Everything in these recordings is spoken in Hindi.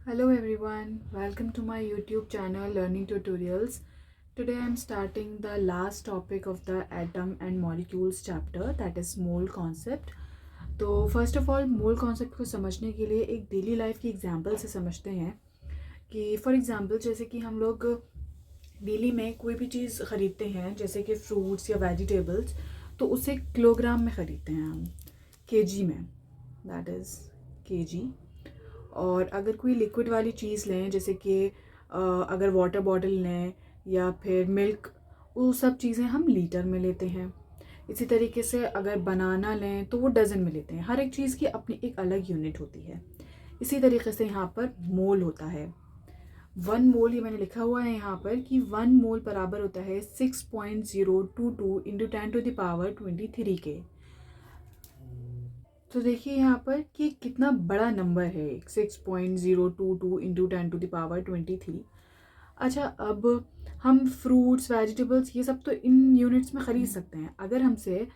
Hello everyone, welcome to my YouTube channel Learning Tutorials. Today I am starting the last topic of the atom and molecules chapter, that is mole concept. तो first of all mole concept को समझने के लिए एक डेली लाइफ की एग्जांपल से समझते हैं कि फॉर एग्जांपल जैसे कि हम लोग डेली में कोई भी चीज़ ख़रीदते हैं जैसे कि फ्रूट्स या वेजिटेबल्स, तो उसे किलोग्राम में ख़रीदते हैं हम, केजी में, दैट इज़ केजी। और अगर कोई लिक्विड वाली चीज़ लें जैसे कि अगर वाटर बॉटल लें या फिर मिल्क, वो सब चीज़ें हम लीटर में लेते हैं। इसी तरीके से अगर बनाना लें तो वो डज़न में लेते हैं। हर एक चीज़ की अपनी एक अलग यूनिट होती है। इसी तरीके से यहाँ पर मोल होता है। 1 मोल, ये मैंने लिखा हुआ है यहाँ पर कि 1 मोल बराबर होता है 6.022 इंटू 10⁻23 के। तो देखिए यहाँ पर कि कितना बड़ा नंबर है 6.022 इंटू 10⁻23। अच्छा, अब हम फ्रूट्स वेजिटेबल्स ये सब तो इन यूनिट्स में ख़रीद सकते हैं। अगर हमसे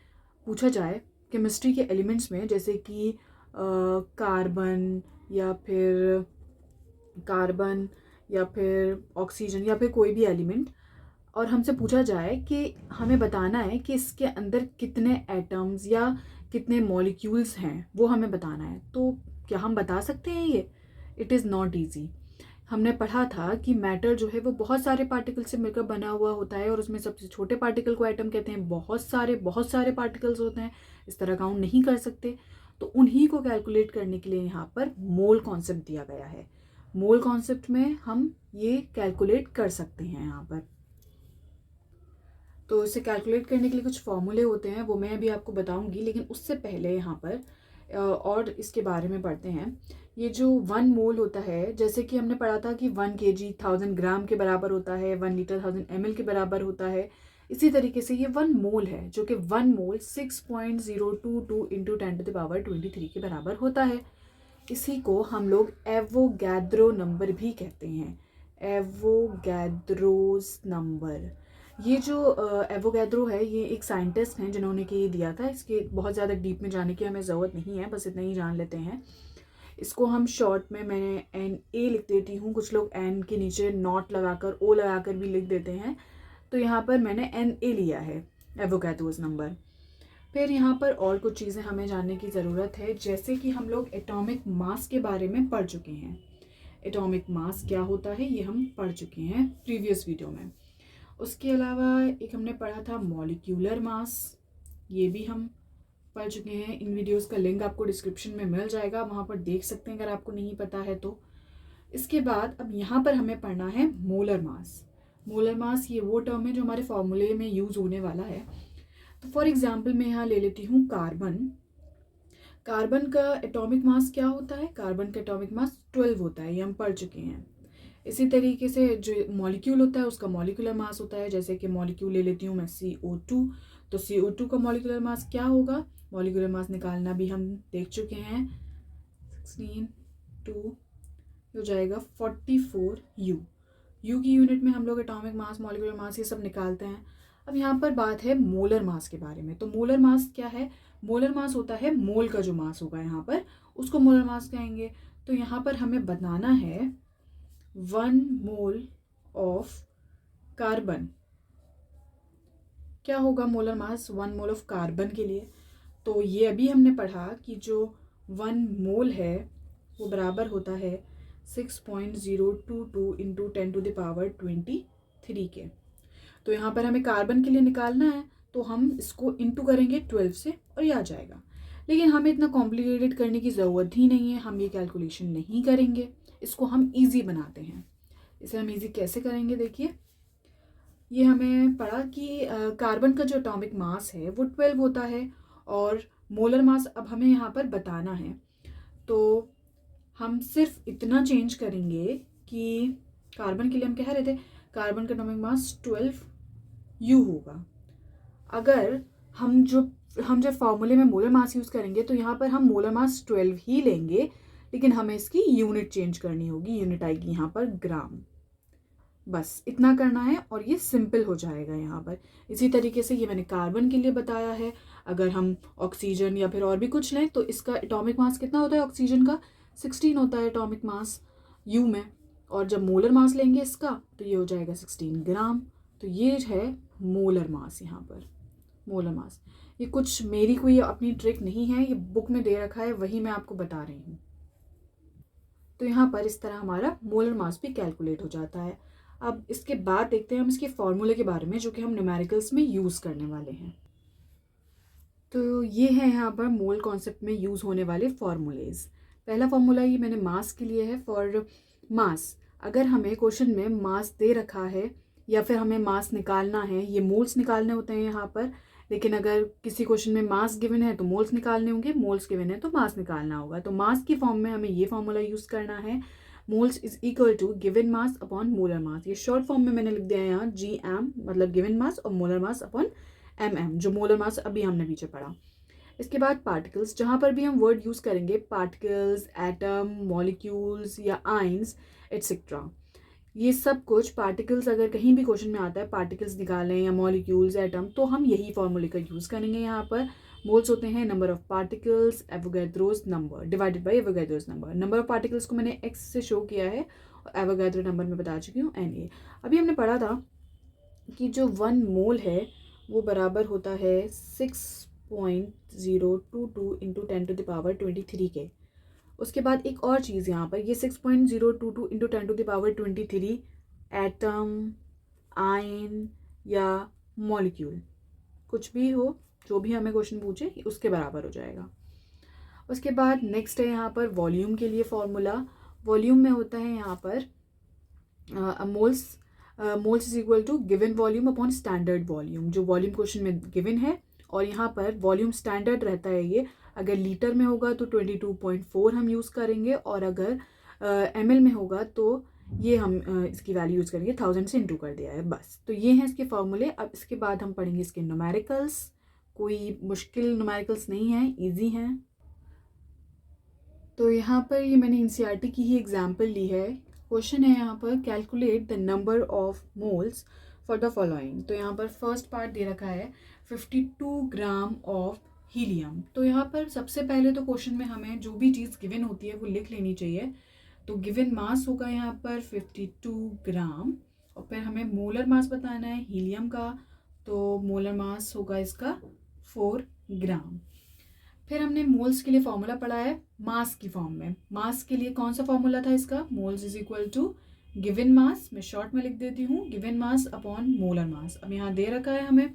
पूछा जाए केमिस्ट्री के एलिमेंट्स में जैसे कि कार्बन या फिर ऑक्सीजन या फिर कोई भी एलिमेंट, और हमसे पूछा जाए कि हमें बताना है कि इसके अंदर कितने एटम्स या कितने मॉलिक्यूल्स हैं, वो हमें बताना है, तो क्या हम बता सकते हैं ये? It is not easy. हमने पढ़ा था कि मैटर जो है वो बहुत सारे पार्टिकल से मिलकर बना हुआ होता है और उसमें सबसे छोटे पार्टिकल को एटम कहते हैं। बहुत सारे पार्टिकल्स होते हैं, इस तरह काउंट नहीं कर सकते। तो उन्हीं को कैलकुलेट करने के लिए यहाँ पर मोल कॉन्सेप्ट दिया गया है। मोल कॉन्सेप्ट में हम ये कैलकुलेट कर सकते हैं यहाँ पर। तो इसे कैलकुलेट करने के लिए कुछ फॉर्मूले होते हैं, वो मैं अभी आपको बताऊंगी, लेकिन उससे पहले यहाँ पर और इसके बारे में पढ़ते हैं। ये जो 1 मोल होता है, जैसे कि हमने पढ़ा था कि 1 kg 1000 ग्राम के बराबर होता है, 1 लीटर 1000 ml के बराबर होता है। इसी तरीके से ये 1 मोल है, जो कि 1 मोल 6.022 इंटू 10⁻23 के बराबर होता है। इसी को हम लोग एवोगैद्रो नंबर भी कहते हैं, एवोगैद्रोस नंबर। ये जो एवोगैद्रो है, ये एक साइंटिस्ट हैं जिन्होंने कि ये दिया था। इसके बहुत ज़्यादा डीप में जाने की हमें ज़रूरत नहीं है, बस इतना ही जान लेते हैं। इसको हम शॉर्ट में मैं NA लिख देती हूँ, कुछ लोग N के नीचे नॉट लगाकर O लगाकर भी लिख देते हैं, तो यहाँ पर मैंने NA लिया है, एवोगैद्रोस नंबर। फिर यहाँ पर और कुछ चीज़ें हमें जानने की ज़रूरत है, जैसे कि हम लोग एटॉमिक मास के बारे में पढ़ चुके हैं। एटॉमिक मास क्या होता है ये हम पढ़ चुके हैं प्रीवियस वीडियो में। उसके अलावा एक हमने पढ़ा था मॉलिक्यूलर मास, ये भी हम पढ़ चुके हैं। इन वीडियोस का लिंक आपको डिस्क्रिप्शन में मिल जाएगा, वहाँ पर देख सकते हैं अगर आपको नहीं पता है तो। इसके बाद अब यहाँ पर हमें पढ़ना है मोलर मास। मोलर मास ये वो टर्म है जो हमारे फॉर्मूले में यूज़ होने वाला है। तो फॉर एग्जाम्पल मैं यहाँ ले लेती हूँ कार्बन। कार्बन का एटॉमिक मास क्या होता है? कार्बन का एटॉमिक मास 12 होता है, ये हम पढ़ चुके हैं। इसी तरीके से जो मॉलिक्यूल होता है उसका मॉलिक्यूलर मास होता है। जैसे कि मॉलिक्यूल ले लेती हूँ मैं CO2, तो CO2 का मॉलिक्यूलर मास क्या होगा? मॉलिक्यूलर मास निकालना भी हम देख चुके हैं, 16 हो जाएगा 44U। यू की यूनिट में हम लोग एटॉमिक मास, मॉलिक्यूलर मास ये सब निकालते हैं। अब यहाँ पर बात है मोलर मास के बारे में। तो मोलर मास क्या है? मोलर मास होता है मोल का जो मास होगा यहाँ पर, उसको मोलर मास कहेंगे। तो यहाँ पर हमें बताना है 1 मोल ऑफ कार्बन क्या होगा molar mass 1 mole of carbon के लिए। तो ये अभी हमने पढ़ा कि जो 1 मोल है वो बराबर होता है 6.022 इंटू 10⁻23 के। तो यहाँ पर हमें कार्बन के लिए निकालना है, तो हम इसको इंटू करेंगे 12 से और ये आ जाएगा। लेकिन हमें इतना कॉम्प्लिकेटेड करने की ज़रूरत ही नहीं है, हम ये कैलकुलेशन नहीं करेंगे, इसको हम इजी बनाते हैं। इसे हम इजी कैसे करेंगे? देखिए, ये हमें पढ़ा कि कार्बन का जो एटॉमिक मास है वो 12 होता है और मोलर मास अब हमें यहाँ पर बताना है। तो हम सिर्फ इतना चेंज करेंगे कि कार्बन के लिए हम कह रहे थे कार्बन का एटॉमिक मास 12U होगा। अगर हम जब फॉर्मूले में मोलर मास यूज़ करेंगे तो यहाँ पर हम मोलर मास 12 ही लेंगे, लेकिन हमें इसकी यूनिट चेंज करनी होगी। यूनिट आएगी यहाँ पर ग्राम। बस इतना करना है और ये सिंपल हो जाएगा यहाँ पर। इसी तरीके से ये मैंने कार्बन के लिए बताया है। अगर हम ऑक्सीजन या फिर और भी कुछ लें तो इसका एटॉमिक मास कितना होता है? ऑक्सीजन का 16 होता है एटॉमिक मास। यू में, और जब मोलर मास लेंगे इसका तो ये हो जाएगा 16 ग्राम। तो ये है मोलर मास, यहाँ पर मोलर मास। ये कुछ मेरी कोई अपनी ट्रिक नहीं है, ये बुक में दे रखा है, वही मैं आपको बता रही हूँ। तो यहाँ पर इस तरह हमारा मोलर मास भी कैलकुलेट हो जाता है। अब इसके बाद देखते हैं हम इसके फॉर्मूले के बारे में, जो कि हम न्यूमेरिकल्स में यूज़ करने वाले हैं। तो ये है यहाँ पर मोल कॉन्सेप्ट में यूज़ होने वाले फार्मूलेज। पहला फार्मूला ये मैंने मास के लिए है। फॉर मास, अगर हमें क्वेश्चन में मास दे रखा है या फिर हमें मास निकालना है, ये मोल्स निकालने होते हैं यहाँ पर, लेकिन अगर किसी क्वेश्चन में मास गिवन है तो मोल्स निकालने होंगे, मोल्स गिवन है तो मास निकालना होगा। तो मास की फॉर्म में हमें ये फार्मूला यूज़ करना है, moles is equal to given mass upon molar mass. ये शॉर्ट फॉर्म में मैंने लिख दिया है यहाँ GM, मतलब गिवन मास, और मोलर मास अपॉन MM, जो मोलर मास अभी हमने पीछे पढ़ा। इसके बाद पार्टिकल्स, जहाँ पर भी हम वर्ड यूज़ करेंगे, पार्टिकल्स, एटम, मॉलिक्यूल्स या आइंस एट्सेट्रा, ये सब कुछ पार्टिकल्स अगर कहीं भी क्वेश्चन में आता है, पार्टिकल्स निकालें या मॉलिक्यूल्स, एटम, तो हम यही फॉर्मूले का यूज़ करेंगे। यहाँ पर मोल्स होते हैं number of particles Avogadro's number divided by Avogadro's number. Number of particles को मैंने x से शो किया है और एवोगैड्रो नंबर में बता चुकी हूँ Na। अभी हमने पढ़ा था कि जो 1 मोल है वो बराबर होता है 6.022 इंटू 10⁻23 के। उसके बाद एक और चीज़ यहाँ पर, ये 6.022 इंटू 10⁻23 एटम, आयन या मॉलिक्यूल, कुछ भी हो, जो भी हमें क्वेश्चन पूछे उसके बराबर हो जाएगा। उसके बाद नेक्स्ट है यहाँ पर वॉल्यूम के लिए फॉर्मूला। वॉल्यूम में होता है यहाँ पर moles is equal to given volume upon standard volume, जो वॉल्यूम क्वेश्चन में गिवन है। और यहाँ पर वॉल्यूम स्टैंडर्ड रहता है ये, अगर लीटर में होगा तो 22.4 हम यूज़ करेंगे, और अगर ml में होगा तो ये हम इसकी वैल्यू यूज़ करेंगे 1000 से इंटू कर दिया है बस। तो ये हैं इसके फॉर्मूले। अब इसके बाद हम पढ़ेंगे इसके न्यूमेरिकल्स। कोई मुश्किल न्यूमेरिकल्स नहीं है, ईजी हैं। तो यहाँ पर ये मैंने NCERT की ही एग्जाम्पल ली है। क्वेश्चन है यहाँ पर, calculate the number of moles for the following. तो यहाँ पर फर्स्ट पार्ट दे रखा है 52 ग्राम ऑफ हीलियम। तो यहाँ पर सबसे पहले तो क्वेश्चन में हमें जो भी चीज़ गिवन होती है वो लिख लेनी चाहिए। तो गिवन मास होगा यहाँ पर 52 ग्राम, और फिर हमें मोलर मास बताना है हीलियम का, तो मोलर मास होगा इसका 4 ग्राम। फिर हमने मोल्स के लिए फॉर्मूला पढ़ा है मास की फॉर्म में। मास के लिए कौन सा फॉर्मूला था इसका, moles is equal to given mass, मैं शॉर्ट में लिख देती हूँ, given mass upon molar mass. अब यहाँ दे रखा है हमें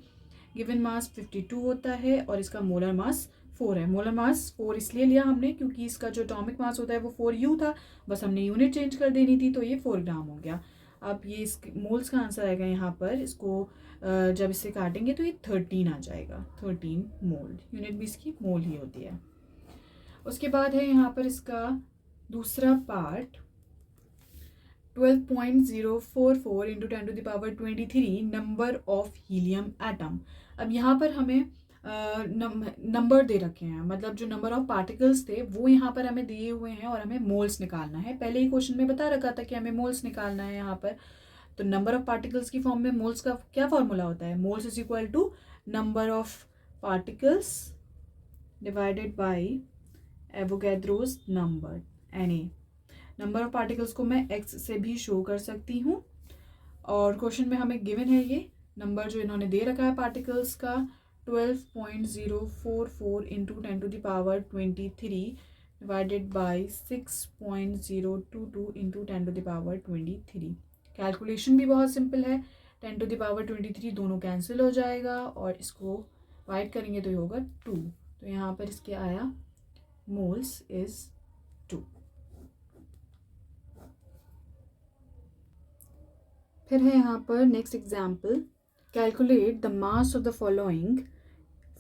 गिवन मास 52 होता है और इसका मोलर मास 4 है। मोलर मास 4 इसलिए लिया हमने क्योंकि इसका जो एटॉमिक मास होता है वो 4U था, बस हमने यूनिट चेंज कर देनी थी, तो ये 4 ग्राम हो गया। अब ये इस मोल्स का आंसर आएगा यहाँ पर, इसको जब इसे काटेंगे तो ये 13 आ जाएगा, 13 मोल। यूनिट भी इसकी मोल ही होती है। उसके बाद है यहाँ पर इसका दूसरा part 12.044 into 10⁻23 number of helium atom. अब यहाँ पर हमें नंबर दे रखे हैं, मतलब जो नंबर ऑफ पार्टिकल्स थे वो यहाँ पर हमें दिए हुए हैं और हमें मोल्स निकालना है। पहले ही क्वेश्चन में बता रखा था कि हमें मोल्स निकालना है यहाँ पर। तो नंबर ऑफ पार्टिकल्स की फॉर्म में मोल्स का क्या फॉर्मूला होता है, moles is equal to number of particles divided by Avogadro's number Na। Number of particles को मैं x से भी शो कर सकती हूँ, और क्वेश्चन में हमें गिवन है ये नंबर जो इन्होंने दे रखा है पार्टिकल्स का 12.044 into 10⁻23 divided by 6.022 into 10⁻23। Calculation भी बहुत सिंपल है, 10⁻23 दोनों कैंसिल हो जाएगा और इसको डिवाइड करेंगे तो ये होगा 2। तो यहाँ पर इसके आया मोल्स इज 2। फिर है यहाँ पर next example, calculate the mass of the following.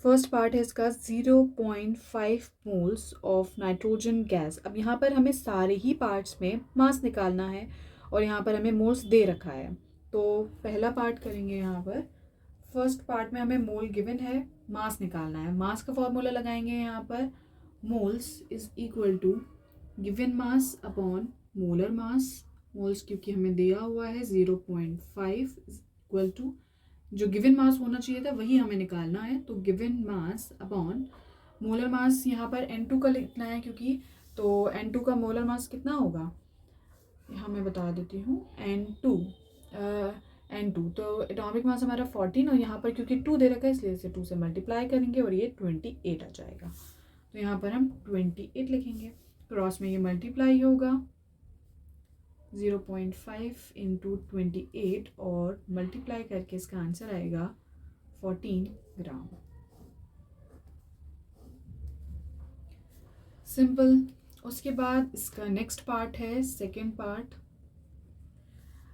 First part है इसका 0.5 मोल्स ऑफ नाइट्रोजन गैस। अब यहाँ पर हमें सारे ही पार्ट्स में मास निकालना है और यहाँ पर हमें मोल्स दे रखा है। तो पहला पार्ट करेंगे यहाँ पर, फर्स्ट पार्ट में हमें मोल गिवन है, मास निकालना है। मास का फॉर्मूला लगाएंगे यहाँ पर, moles is equal to given mass upon molar mass. Moles क्योंकि हमें दिया हुआ है 0.5 इक्वल टू जो गिवन मास होना चाहिए था वही हमें निकालना है, तो given mass upon molar mass. यहाँ पर N2 का लिखना है क्योंकि, तो N2 का मोलर मास कितना होगा, यहाँ मैं बता देती हूँ N2 तो एटॉमिक मास हमारा 14 और यहाँ पर क्योंकि 2 दे रखा है इसलिए इसे 2 से मल्टीप्लाई करेंगे और ये 28 आ जाएगा। तो यहाँ पर हम 28 लिखेंगे, क्रॉस में ये मल्टीप्लाई होगा 0.5 इंटू 28 और मल्टीप्लाई करके इसका आंसर आएगा 14 ग्राम। सिंपल। उसके बाद इसका नेक्स्ट पार्ट है सेकेंड पार्ट।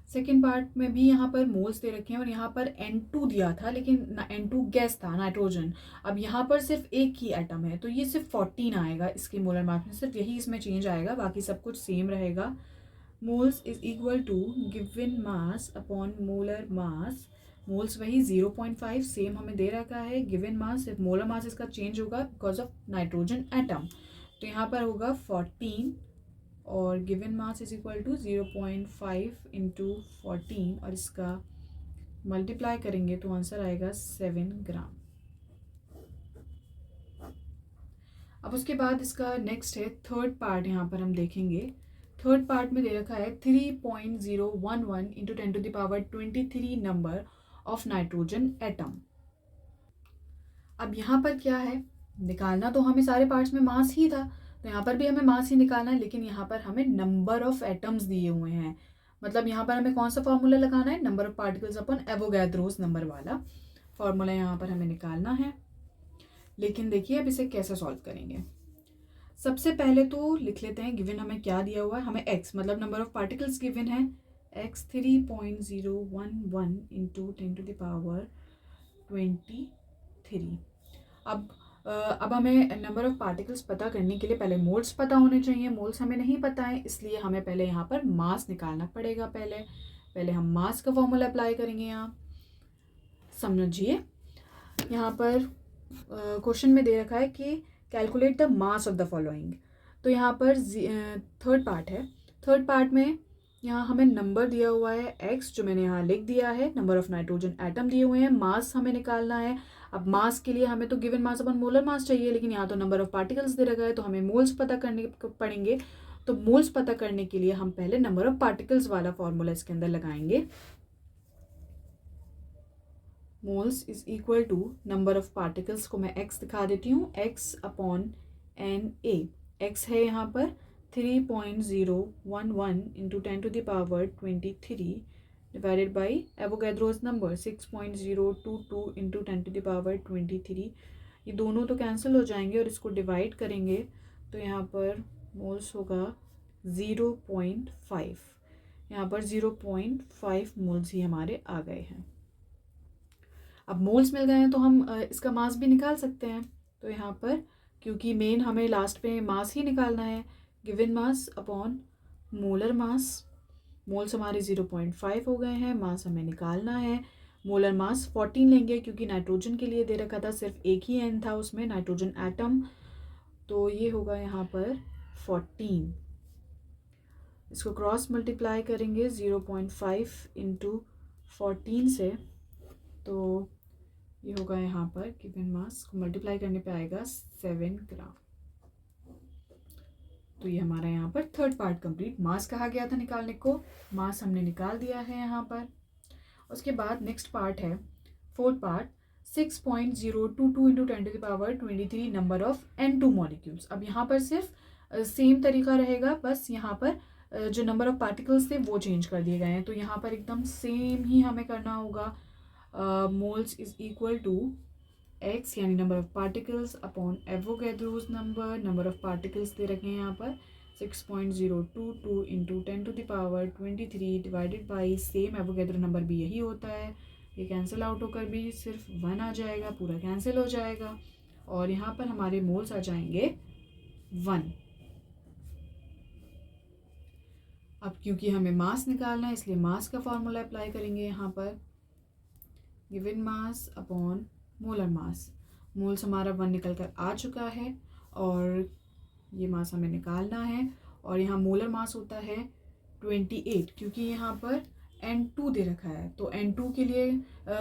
सेकेंड पार्ट में भी यहाँ पर मोल्स दे रखे हैं और यहाँ पर N2 दिया था, लेकिन N2 गैस था, नाइट्रोजन। अब यहाँ पर सिर्फ एक ही एटम है तो ये सिर्फ 14 आएगा इसके मोलर मास में, सिर्फ यही इसमें चेंज आएगा, बाकी सब कुछ सेम रहेगा। Moles is equal to given mass upon molar mass. Moles वही 0.5 सेम हमें दे रखा है, गिवन मास सिर्फ मोलर मास इसका चेंज होगा बिकॉज ऑफ नाइट्रोजन एटम। तो यहाँ पर होगा 14 और given mass is equal to 0.5 into 14 और इसका मल्टीप्लाई करेंगे तो आंसर आएगा 7 ग्राम। अब उसके बाद इसका नेक्स्ट है थर्ड पार्ट। यहाँ पर हम देखेंगे थर्ड पार्ट में दे रखा है 3.011 into 10⁻23 number of nitrogen atom. अब यहाँ पर क्या है, निकालना तो हमें सारे पार्ट्स में मास ही था, तो यहाँ पर भी हमें मास ही निकालना है, लेकिन यहाँ पर हमें नंबर ऑफ एटम्स दिए हुए हैं। मतलब यहाँ पर हमें कौन सा फॉर्मूला लगाना है, number of particles upon Avogadro's number वाला फॉर्मूला यहाँ पर हमें निकालना है। लेकिन देखिए अब इसे कैसे सॉल्व करेंगे। सबसे पहले तो लिख लेते हैं गिवन हमें क्या दिया हुआ है, हमें x मतलब नंबर ऑफ पार्टिकल्स गिवन है x 3.011 इंटू 10⁻23। अब हमें नंबर ऑफ पार्टिकल्स पता करने के लिए पहले मोल्स पता होने चाहिए। मोल्स हमें नहीं पता है, इसलिए हमें पहले यहाँ पर मास निकालना पड़ेगा। पहले हम मास का फॉर्मूला अप्लाई करेंगे। यहाँ समझिए, यहाँ पर क्वेश्चन में दे रखा है कि calculate the mass of the following. तो यहाँ पर थर्ड पार्ट है। थर्ड पार्ट में यहाँ हमें नंबर दिया हुआ है x, जो मैंने यहाँ लिख दिया है, नंबर ऑफ नाइट्रोजन एटम दिए हुए हैं, मास हमें निकालना है। अब मास के लिए हमें तो गिवन मास अपन मोलर मास चाहिए, लेकिन यहाँ तो नंबर ऑफ पार्टिकल्स दे रखा है तो हमें मोल्स पता करने पड़ेंगे। तो मोल्स पता करने के लिए हम पहले नंबर ऑफ पार्टिकल्स वाला फॉर्मूला इसके अंदर लगाएंगे। Moles is equal to number of particles को मैं x दिखा देती हूँ, x अपॉन Na। x है यहाँ पर 3.011 into 10⁻23 divided by Avogadro's number 6.022 into 10⁻23। ये दोनों तो कैंसिल हो जाएंगे और इसको डिवाइड करेंगे तो यहाँ पर मोल्स होगा 0.5। यहाँ पर 0.5 मोल्स ही हमारे आ गए हैं। अब मोल्स मिल गए हैं तो हम इसका मास भी निकाल सकते हैं। तो यहाँ पर क्योंकि मेन हमें लास्ट पे मास ही निकालना है, given mass upon molar mass. Moles हमारे 0.5 हो गए हैं, मास हमें निकालना है। मोलर मास 14 लेंगे क्योंकि नाइट्रोजन के लिए दे रखा था, सिर्फ एक ही एन था उसमें, नाइट्रोजन एटम। तो ये होगा यहाँ पर 14। इसको क्रॉस मल्टीप्लाई करेंगे 0.5 इंटू 14 से, तो ये होगा यहाँ पर गिवन मास को मल्टीप्लाई करने पे आएगा 7 ग्राम। तो ये हमारा यहाँ पर थर्ड पार्ट कंप्लीट। मास कहा गया था निकालने को, मास हमने निकाल दिया है यहाँ पर। उसके बाद नेक्स्ट पार्ट है fourth part, 6.022 into 10⁻23 number of N2 molecules. अब यहाँ पर सिर्फ सेम तरीका रहेगा, बस यहाँ पर जो नंबर ऑफ पार्टिकल्स थे वो चेंज कर दिए गए हैं। तो यहाँ पर एकदम सेम ही हमें करना होगा। Moles is equal to x यानी number of particles upon Avogadro's number of particles दे रखे हैं यहाँ पर 6.022 into 10⁻23 divided by same Avogadro number भी यही होता है। ये कैंसिल आउट होकर भी सिर्फ 1 आ जाएगा, पूरा कैंसिल हो जाएगा और यहाँ पर हमारे मोल्स आ जाएंगे 1। अब क्योंकि हमें मास निकालना है इसलिए मास का फॉर्मूला अप्लाई करेंगे यहाँ पर, given mass upon molar mass. Moles हमारा 1 निकल कर आ चुका है और ये मास हमें निकालना है। और यहाँ मोलर मास होता है 28, क्योंकि यहाँ पर N2 दे रखा है तो N2 के लिए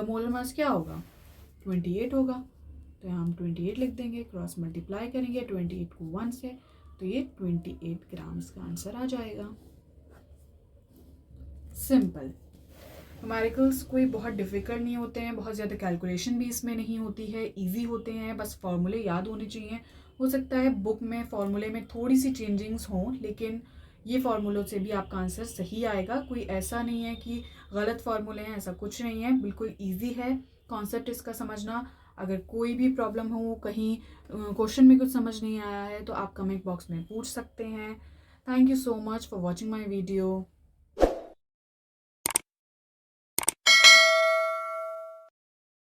मोलर मास क्या होगा, 28 होगा। तो यहाँ हम 28 लिख देंगे, क्रॉस मल्टीप्लाई करेंगे 28 को 1 से, तो ये 28 ग्राम इसका आंसर आ जाएगा। सिंपल। न्यूमेरिकल्स कोई बहुत डिफ़िकल्ट नहीं होते हैं, बहुत ज़्यादा कैलकुलेशन भी इसमें नहीं होती है, इजी होते हैं, बस फार्मूले याद होने चाहिए। हो सकता है बुक में फार्मूले में थोड़ी सी चेंजिंग्स हों, लेकिन ये फार्मूलों से भी आपका आंसर सही आएगा। कोई ऐसा नहीं है कि गलत फार्मूले हैं, ऐसा कुछ नहीं है, बिल्कुल ईजी है कॉन्सेप्ट इसका समझना। अगर कोई भी प्रॉब्लम हो, कहीं क्वेश्चन में कुछ समझ नहीं आया है, तो आप कमेंट बॉक्स में पूछ सकते हैं। Thank you so much for watching my video.